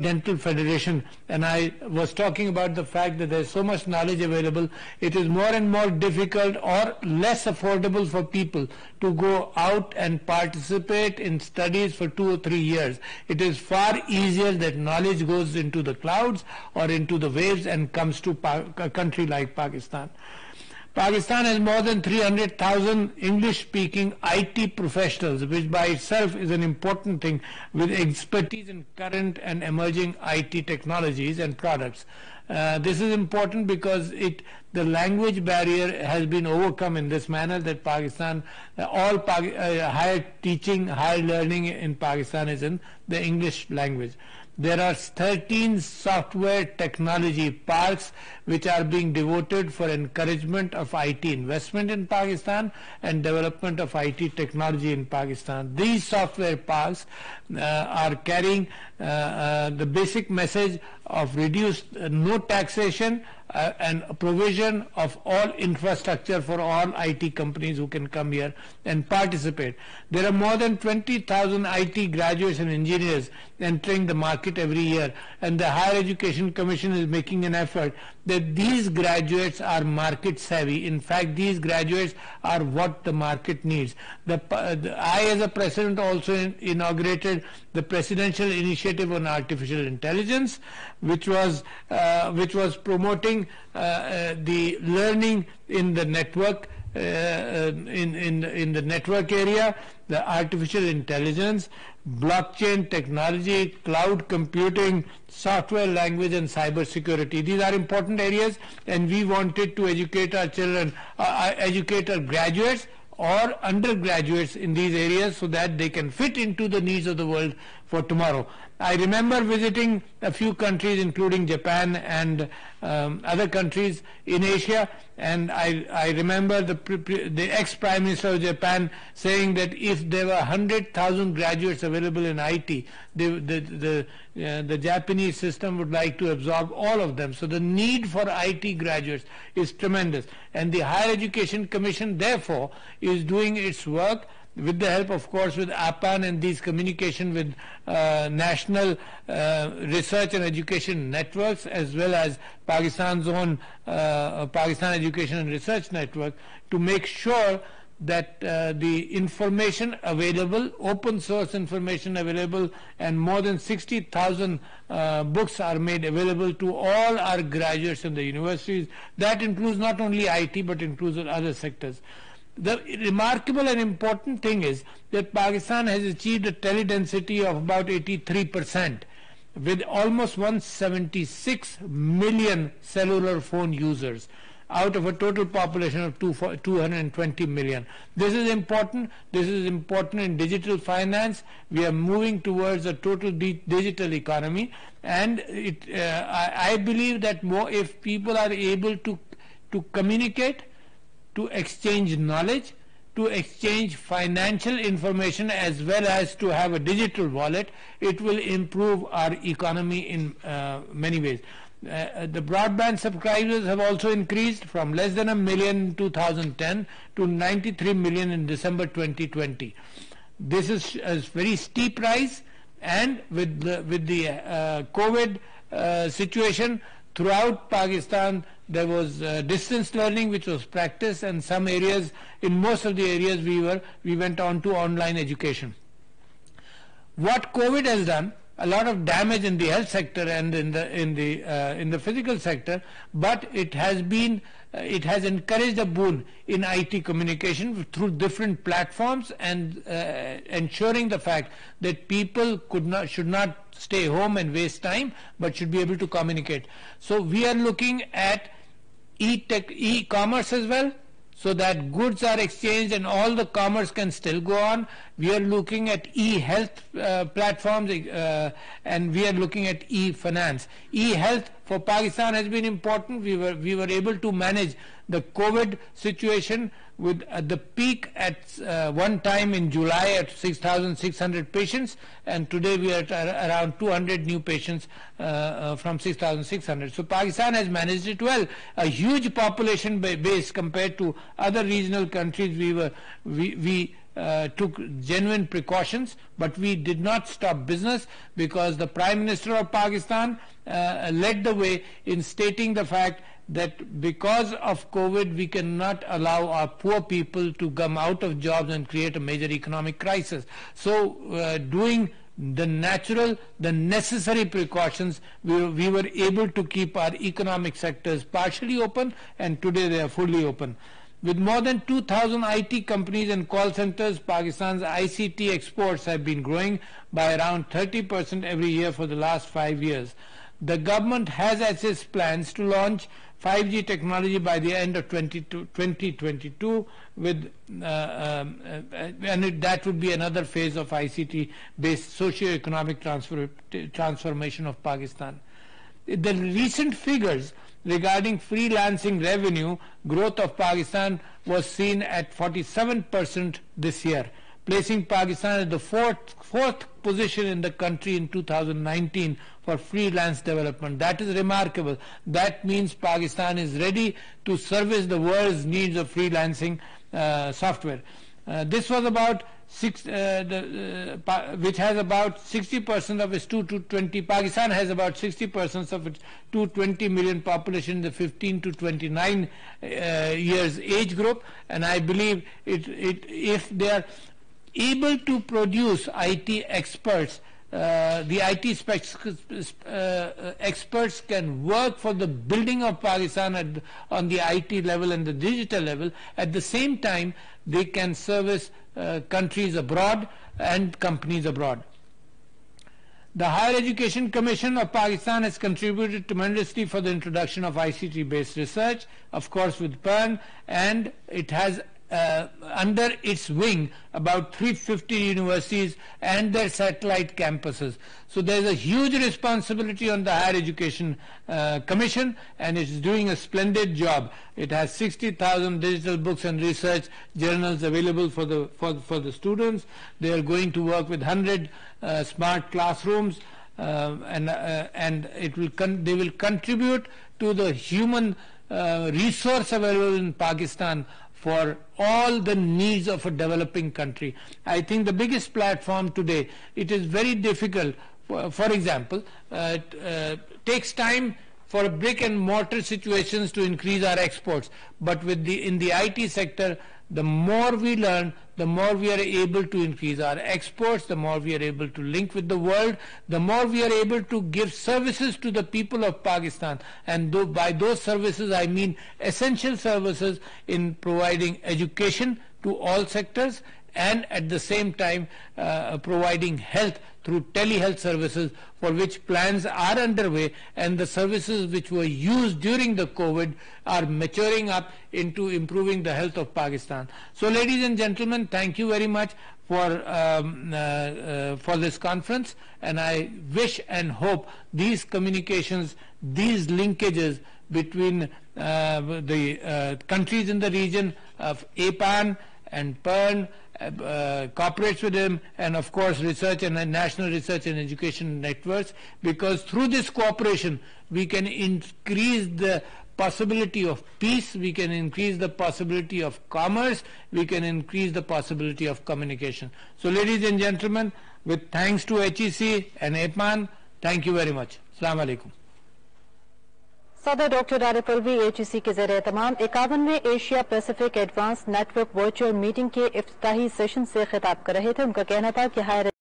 Dental Federation, and I was talking about the fact that there's so much knowledge available. It is more and more difficult or less affordable for people to go out and participate in studies for 2 or 3 years. It is far easier that knowledge goes into the clouds or into the waves and comes to a country like Pakistan. Pakistan has more than 300,000 English-speaking IT professionals, which by itself is an important thing, with expertise in current and emerging IT technologies and products. This is important because the language barrier has been overcome in this manner, that Pakistan, higher teaching, higher learning in Pakistan is in the English language. There are 13 software technology parks which are being devoted for encouragement of IT investment in Pakistan and development of IT technology in Pakistan. These software parks are carrying the basic message of reduced no taxation and provision of all infrastructure for all IT companies who can come here and participate. There are more than 20,000 IT graduates and engineers entering the market every year, and the Higher Education Commission is making an effort that these graduates are market savvy. In fact, these graduates are what the market needs. I, as a president, also inaugurated the Presidential Initiative on Artificial Intelligence, which was promoting the learning in the network, in the network area, the artificial intelligence, blockchain technology, cloud computing, software language, and cyber security. These are important areas, and we wanted to educate our children, educate our graduates or undergraduates in these areas so that they can fit into the needs of the world for tomorrow. I remember visiting a few countries, including Japan and other countries in Asia, and I remember the ex-Prime Minister of Japan saying that if there were 100,000 graduates available in IT, the Japanese system would like to absorb all of them. So the need for IT graduates is tremendous, and the Higher Education Commission, therefore, is doing its work with the help, of course, with APAN and these communication with national research and education networks, as well as Pakistan's own Pakistan Education and Research Network, to make sure that the information available, open source information available, and more than 60,000 books are made available to all our graduates in the universities. That includes not only IT but includes other sectors. The remarkable and important thing is that Pakistan has achieved a tele-density of about 83%, with almost 176 million cellular phone users out of a total population of 220 million. This is important. This is important in digital finance. We are moving towards a total digital economy, and I believe that if people are able to communicate, to exchange knowledge, to exchange financial information, as well as to have a digital wallet, it will improve our economy in many ways. The broadband subscribers have also increased from less than 1 million in 2010 to 93 million in December 2020. This is a very steep rise, and with the COVID situation throughout Pakistan, there was distance learning which was practiced, and some areas, in most of the areas, we went on to online education. What COVID has done, a lot of damage in the health sector and in the physical sector, but it has encouraged a boom in IT communication through different platforms, and ensuring the fact that people should not stay home and waste time, but should be able to communicate. So we are looking at e-commerce as well, so that goods are exchanged and all the commerce can still go on. We are looking at e-health platforms, and we are looking at e-finance. E-health for Pakistan has been important. We were able to manage the COVID situation with the peak at one time in July at 6,600 patients, and today we are at around 200 new patients from 6,600. So Pakistan has managed it well. A huge population base compared to other regional countries. We took genuine precautions, but we did not stop business, because the Prime Minister of Pakistan led the way in stating the fact that because of COVID we cannot allow our poor people to come out of jobs and create a major economic crisis. So doing the necessary precautions, we were able to keep our economic sectors partially open, and today they are fully open. With more than 2,000 IT companies and call centers, Pakistan's ICT exports have been growing by around 30% every year for the last 5 years. The government has as its plans to launch 5G technology by the end of 2022, with and that would be another phase of ICT-based socio-economic transformation of Pakistan. The recent figures regarding freelancing revenue growth of Pakistan was seen at 47% this year, placing Pakistan at the fourth position in the country in 2019 for freelance development. That is remarkable. That means Pakistan is ready to service the world's needs of freelancing software. This was about which has about 60% of its 220. Pakistan has about 60% of its 220 million population in the 15 to 29 years age group, and I believe if they are able to produce IT experts, the IT experts can work for the building of Pakistan on the IT level and the digital level. At the same time, they can service countries abroad and companies abroad. The Higher Education Commission of Pakistan has contributed tremendously for the introduction of ICT-based research, of course with PERN, and it has under its wing about 350 universities and their satellite campuses. So there is a huge responsibility on the Higher Education Commission, and it is doing a splendid job. It has 60,000 digital books and research journals available for the students. They are going to work with 100 smart classrooms, and they will contribute to the human resource available in Pakistan for all the needs of a developing country. I think the biggest platform today, it is very difficult, for example, takes time for brick and mortar situations to increase our exports, but in the IT sector, the more we learn, the more we are able to increase our exports, the more we are able to link with the world, the more we are able to give services to the people of Pakistan. And by those services, I mean essential services in providing education to all sectors, and at the same time providing health through telehealth services, for which plans are underway, and the services which were used during the COVID are maturing up into improving the health of Pakistan. So ladies and gentlemen, thank you very much for this conference, and I wish and hope these communications, these linkages between the countries in the region of APAN and PERN, cooperates with him, and of course research and national research and education networks, because through this cooperation we can increase the possibility of peace, we can increase the possibility of commerce, we can increase the possibility of communication. So ladies and gentlemen, with thanks to HEC and APAN, thank you very much. Assalamu alaikum. सदर doctor Arif Alvi HEC के ज़रिए तमाम 51वें Asia Pacific advance network virtual meeting के इफ्तिताही session से खिताब कर रहे थे। उनका कहना था कि हायर